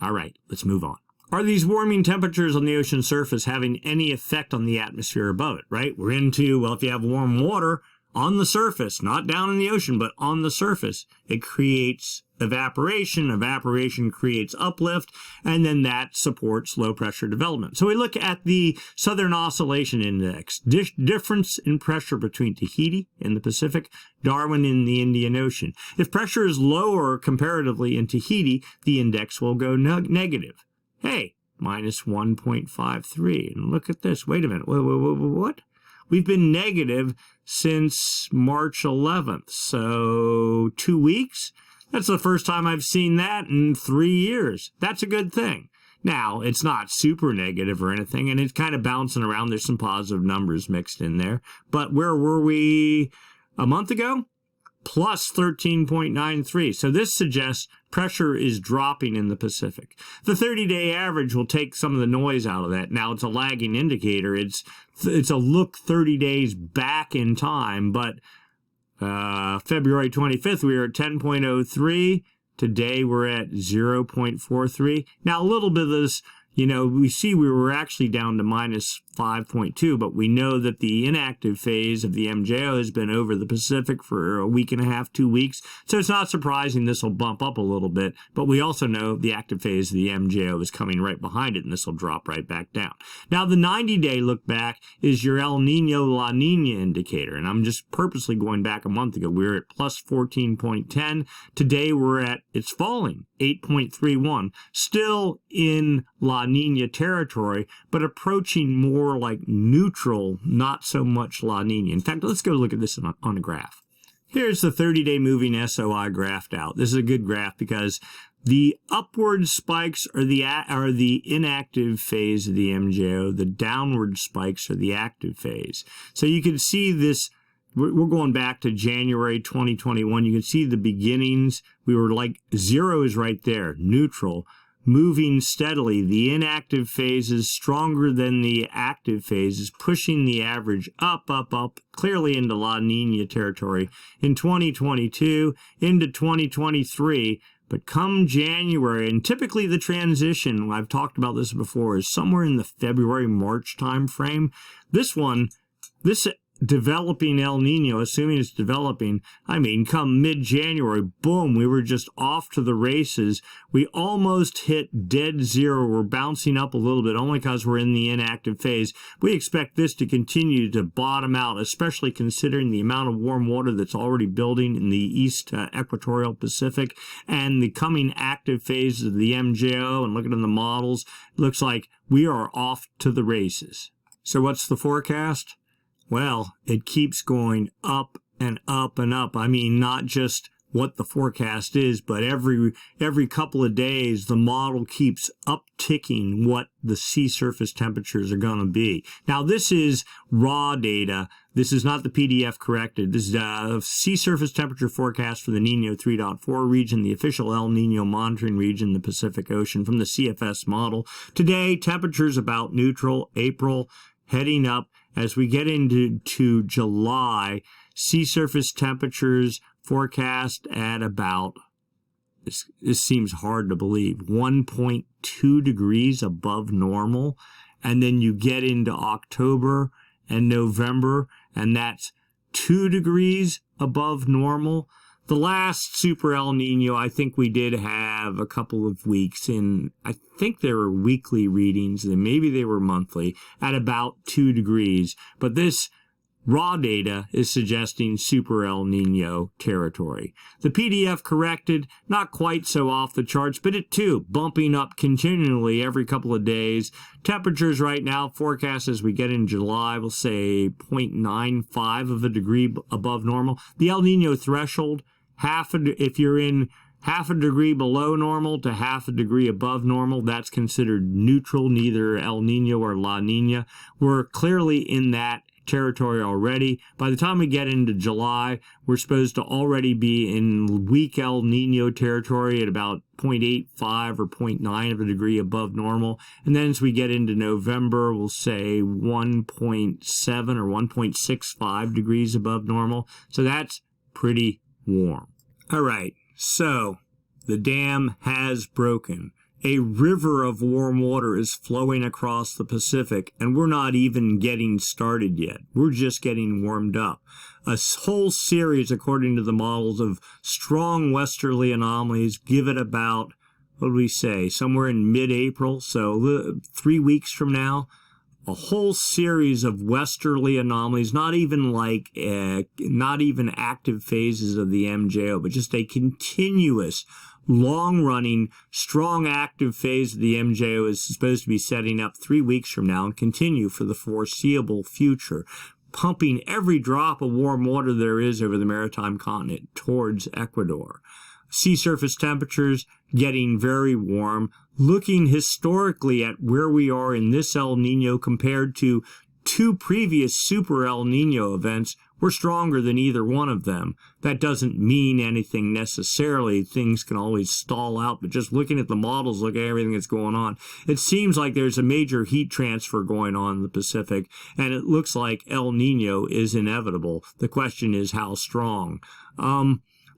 All right, let's move on. Are these warming temperatures on the ocean surface having any effect on the atmosphere above it, right? We're into, well, if you have warm water on the surface, not down in the ocean, but on the surface, it creates evaporation. Evaporation creates uplift, and then that supports low pressure development. So we look at the Southern Oscillation Index, difference in pressure between Tahiti in the Pacific, Darwin in the Indian Ocean. If pressure is lower comparatively in Tahiti, the index will go negative. Hey, minus 1.53. And look at this. Wait a minute. What? We've been negative since March 11th. So 2 weeks? That's the first time I've seen that in 3 years. That's a good thing. Now, it's not super negative or anything, and it's kind of bouncing around. There's some positive numbers mixed in there. But where were we a month ago? Plus 13.93. So this suggests pressure is dropping in the Pacific. The 30-day average will take some of the noise out of that. Now, it's a lagging indicator. It's a look 30 days back in time, but February 25th, we were at 10.03. Today, we're at 0.43. Now, a little bit of this, we see we were actually down to minus 5.2, but we know that the inactive phase of the MJO has been over the Pacific for a week and a half, 2 weeks. So it's not surprising this will bump up a little bit, but we also know the active phase of the MJO is coming right behind it, and this will drop right back down. Now, the 90-day look back is your El Nino La Nina indicator, and I'm just purposely going back a month ago. We were at plus 14.10. Today, it's falling, 8.31. Still in La Nina territory, but approaching more like neutral, not so much La Nina. In fact, let's go look at this on a graph. Here's the 30-day moving SOI graphed out. This is a good graph because the upward spikes are the inactive phase of the MJO. The downward spikes are the active phase. So you can see this. We're going back to January 2021. You can see the beginnings. We were like zero is right there, neutral. Moving steadily, the inactive phase is stronger than the active phases, pushing the average up, clearly into La Nina territory in 2022, into 2023. But come January, and typically the transition, I've talked about this before, is somewhere in the February-March time frame. This developing El Nino, assuming it's developing, come mid-January, boom, we were just off to the races. We almost hit dead zero. We're bouncing up a little bit only because we're in the inactive phase. We expect this to continue to bottom out, especially considering the amount of warm water that's already building in the East Equatorial Pacific and the coming active phase of the MJO. And looking at the models, it looks like we are off to the races. So what's the forecast? Well, it keeps going up and up and up. Not just what the forecast is, but every couple of days, the model keeps upticking what the sea surface temperatures are going to be. Now, this is raw data. This is not the PDF corrected. This is a sea surface temperature forecast for the Nino 3.4 region, the official El Nino monitoring region, the Pacific Ocean from the CFS model. Today, temperatures about neutral, April heading up. As we get into July, sea surface temperatures forecast at about, this seems hard to believe, 1.2 degrees above normal. And then you get into October and November, and that's 2 degrees above normal. The last Super El Nino, I think we did have a couple of weeks in, I think there were weekly readings, and maybe they were monthly, at about 2 degrees. But this raw data is suggesting Super El Nino territory. The PDF corrected, not quite so off the charts, but it too, bumping up continually every couple of days. Temperatures right now, forecast as we get in July, we'll say 0.95 of a degree above normal. The El Nino threshold, if you're in half a degree below normal to half a degree above normal, that's considered neutral, neither El Nino or La Nina. We're clearly in that territory already. By the time we get into July, we're supposed to already be in weak El Nino territory at about 0.85 or 0.9 of a degree above normal. And then as we get into November, we'll say 1.7 or 1.65 degrees above normal. So that's pretty warm. All right, so the dam has broken. A river of warm water is flowing across the Pacific, and we're not even getting started yet. We're just getting warmed up. A whole series, according to the models, of strong westerly anomalies give it about, what do we say, somewhere in mid-April, so 3 weeks from now. A whole series of westerly anomalies, not even active phases of the MJO, but just a continuous, long-running, strong active phase of the MJO is supposed to be setting up 3 weeks from now and continue for the foreseeable future, pumping every drop of warm water there is over the maritime continent towards Ecuador. Sea surface temperatures getting very warm. Looking historically at where we are in this El Nino compared to 2 previous super El Nino events, we're stronger than either one of them. That doesn't mean anything necessarily. Things can always stall out, but just looking at the models, look at everything that's going on, it seems like there's a major heat transfer going on in the Pacific, and it looks like El Nino is inevitable. The question is how strong.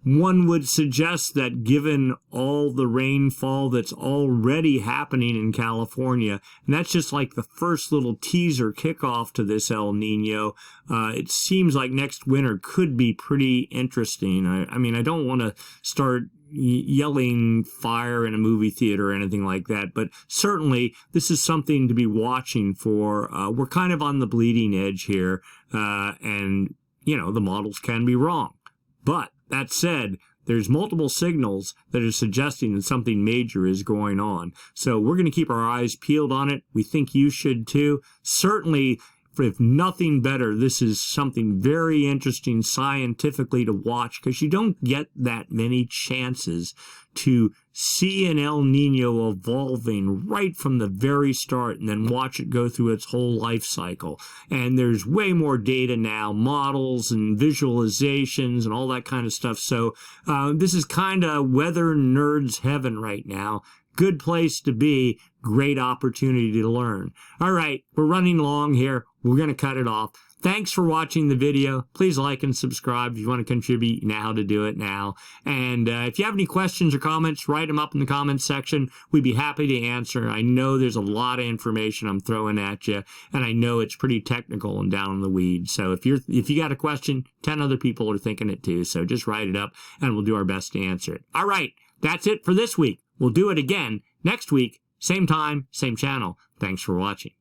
One would suggest that given all the rainfall that's already happening in California, and that's just like the first little teaser kickoff to this El Nino, it seems like next winter could be pretty interesting. I mean, I don't want to start yelling fire in a movie theater or anything like that, but certainly this is something to be watching for. We're kind of on the bleeding edge here, and, you know, the models can be wrong. But that said, there's multiple signals that are suggesting that something major is going on. So we're going to keep our eyes peeled on it. We think you should too. Certainly, if nothing better, this is something very interesting scientifically to watch, because you don't get that many chances to see an El Nino evolving right from the very start and then watch it go through its whole life cycle. And there's way more data now, models and visualizations and all that kind of stuff. So this is kind of weather nerds heaven right now. Good place to be. Great opportunity to learn. All right, we're running long here. We're going to cut it off. Thanks for watching the video. Please like and subscribe if you want to contribute. You know how to do it now. And if you have any questions or comments, write them up in the comments section. We'd be happy to answer. I know there's a lot of information I'm throwing at you, and I know it's pretty technical and down in the weeds. So if you got a question, 10 other people are thinking it too. So just write it up, and we'll do our best to answer it. All right, that's it for this week. We'll do it again next week, same time, same channel. Thanks for watching.